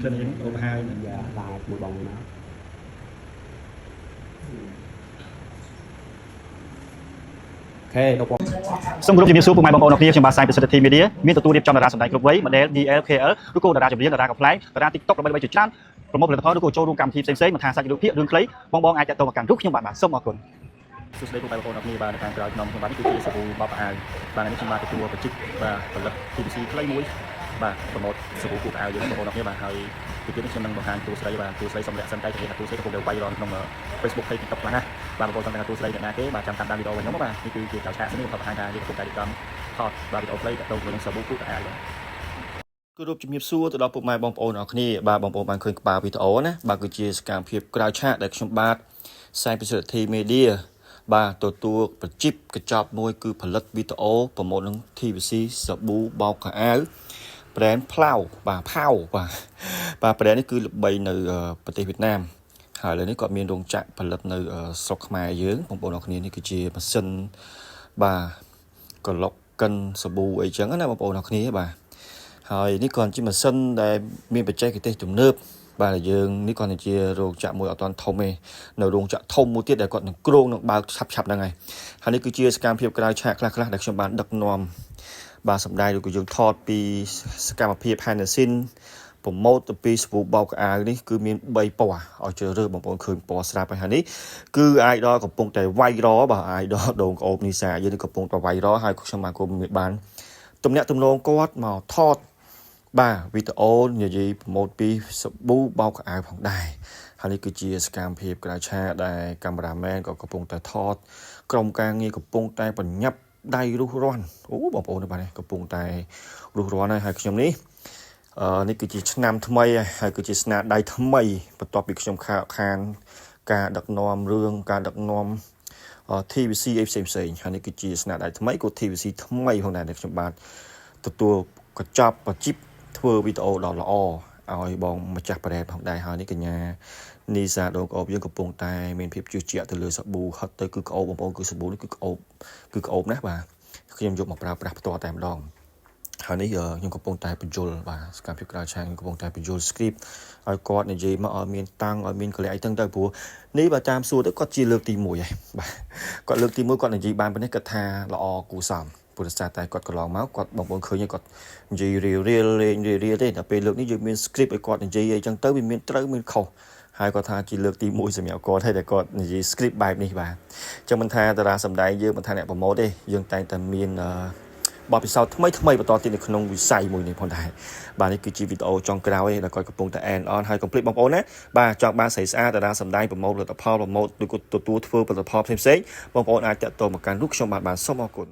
cho nên ô hai là một bông nó ok đâu សូមគោរពជំរាបសួរពុកម៉ែបងប្អូនអរគ្នាខ្ញុំបាទសាយប្រសិទ្ធធីមីឌាមានទទួលរៀបចំតារាសម្ដែងគ្រប់វ័យ model DLKL ឬក៏តារាចម្រៀងតារាកំ pl តារា TikTok របស់ជាច្រើនប្រមូលផលិតផលឬក៏ចូលរួមកម្មវិធីផ្សេងៗមិនថាសាច់រូបភាពរឿងខ្លីបងអាចតាក់ទងមកកាន់រូបខ្ញុំបាទសូមអរគុណសួស្តីពុកម៉ែបងប្អូនអរគ្នាបាទនៅខាងក្រៅខ្ញុំបាទនេះគឺជាសាប៊ូបបអាវបាទនេះខ្ញុំបាទទទួលបច្ចិកបាទផលិត TVC ខ្លីមួយបាទប្រម៉ូទសាប៊ូគូកៅយើងបងប្អូនអរគ្នាបាទហើយពីទៀតនេះខ្ញុំនឹងបង្ហាញតួស្រីបាទតួស្រីសម្រាប់សិនតែគេថាតួស្រីកំពុងតែវាយរនក្នុង Facebook Page TikTok ខ្លះណាបាទបងប្អូនចង់ដឹងថាតួស្រីអ្នកណាគេបាទចាំតាមដានវីដេអូរបស់ខ្ញុំបាទនេះគឺជាកៅឆាកនេះខ្ញុំបង្ហាញថាយើងកំពុងតែរៀបចំថតបាទវីដេអូខ្លីតាក់ទងជាមួយនឹងសាប៊ូគូកៅបាទគោរពជំរាបសួរទៅដល់ពុកម៉ែបងប្អូនអរគ្នាបាទបងប្អូនបានឃើញក្បាលវីដេអូណាបាទគឺជាសកម្មភាពក្រៅឆាកដែលខ្ញុំបាទសាយប្រសិទ្ធធីមីឌាបាទទទួលប្រជិបកញ្ចប់មួយគឺផលិតវីដេអូប្រម៉ូទនឹង TVC សាប៊ូបោកខោអាវ brand ផ្លាវបាទផៅបាទ brand នេះគឺល្បីនៅប្រទេសវៀតណាមហើយឥឡូវនេះគាត់មានរោងចក្រផលិតនៅស្រុកខ្មែរយើងបងប្អូនអរគ្នានេះគឺជាម៉ាស៊ីនបាទក្លុកកិនសាប៊ូអីចឹងណាបងប្អូនអរគ្នាបាទហើយនេះគាត់ជាម៉ាស៊ីនដែលមានបច្ចេកទេសទំនើបបាទយើងនេះគាត់ជារោងចក្រមួយអត់ទាន់ធំទេនៅរោងចក្រធំមួយទៀតដែលគាត់នឹងគ្រោងនឹងបើកឆាប់ហ្នឹងហើយនេះគឺជាសកម្មភាពក្រៅឆាកខ្លះៗដែលខ្ញុំបានដឹកនាំបាទសម្ដែងឬក៏យើងថតពីសកម្មភាព Hanasin ប្រម៉ូទទៅពីសាប៊ូបោកខោអាវនេះគឺមាន3ពណ៌ឲ្យជ្រើសរើសបងប្អូនឃើញពណ៌ស្រាប់ហើយនេះគឺ idol កំពុងតែវាយរបាទ idol ដងក្អូបនីសាយើងកំពុងតែវាយរហើយខ្ញុំបានបានទំនាក់ទំនងគាត់មកថតបាទវីដេអូនិយាយប្រម៉ូទពីសាប៊ូបោកខោអាវផងដែរហើយនេះគឺជាសកម្មភាពក្រៅឆាកដែលកាមេរ៉ាមែនក៏កំពុងតែថតក្រុមការងារកំពុងតែបញ្ញាប់ដៃរុះរាន់អូបងប្អូនបាទកំពុងតែរុះរាន់ហើយខ្ញុំនេះនេះគឺជាឆ្នាំថ្មីហើយគឺជាស្នាដៃថ្មីបន្ទាប់ពីខ្ញុំខានការដឹកនាំរឿងការដឹកនាំ TVC អីផ្សេងហើយនេះគឺជាស្នាដៃថ្មីក៏ TVC ថ្មីផងដែរដែលខ្ញុំបាទទទួលកញ្ចប់បជីបធ្វើវីដេអូដ៏ល្អឲ្យបងម្ចាស់ប្រេតផងដែរហើយនេះកញ្ញានីសាដងក្អូបយើងកំពុងតែមានភាពជឿជាក់ទៅលើសាប៊ូហត់ទៅគឺក្អូបបងប្អូនគឺសាប៊ូនេះគឺក្អូបណាបាទខ្ញុំយកមកប្រើប្រាស់ផ្ទាល់តែម្ដងហើយនេះខ្ញុំកំពុងតែបញ្យល់បាទសកម្មភាពក្រៅឆាកកំពុងតែបញ្យល់ script ឲ្យគាត់និយាយមកឲ្យមានតាំងឲ្យមានកលៈអីទាំងទៅព្រោះនេះបើតាមសួរទៅគាត់ជាលើកទី1ហើយបាទគាត់លើកទី1គាត់និយាយបានប៉ុណ្ណេះគាត់ថាល្អគួរសមព្រោះតែគាត់កន្លងមកគាត់បងប្អូនឃើញគាត់និយាយរៀលលេងរៀលទេតែពេលលើកនេះយើងមាន script ឲ្យគាត់និយាយអីចឹងទៅវាមានត្រូវមានខុសហើយគាត់ថាជាលើកទី1សម្រាប់គាត់ហើយតែគាត់និយាយ script បែបនេះបាទអញ្ចឹងមិនថាតារាសម្ដែងយើងមិនថាអ្នកប្រម៉ូទទេយើងតែងតែមានបទពិសោធន៍ថ្មីបន្តទៀតនៅក្នុងវិស័យមួយនេះផងដែរបាទនេះគឺជាវីដេអូចុងក្រោយដែលគាត់កំពុងតែ end on ហើយកុំភ្លេចបងប្អូនណាបាទចង់បានស្រីស្អាតតារាសម្ដែងប្រម៉ូទផលិតផលប្រម៉ូទឬក៏ទទួលធ្វើផលិតផលផ្សេងៗបងប្អូនអាចតាក់ទងមកកាន់រូបខ្ញុំបានសូមអរគុណ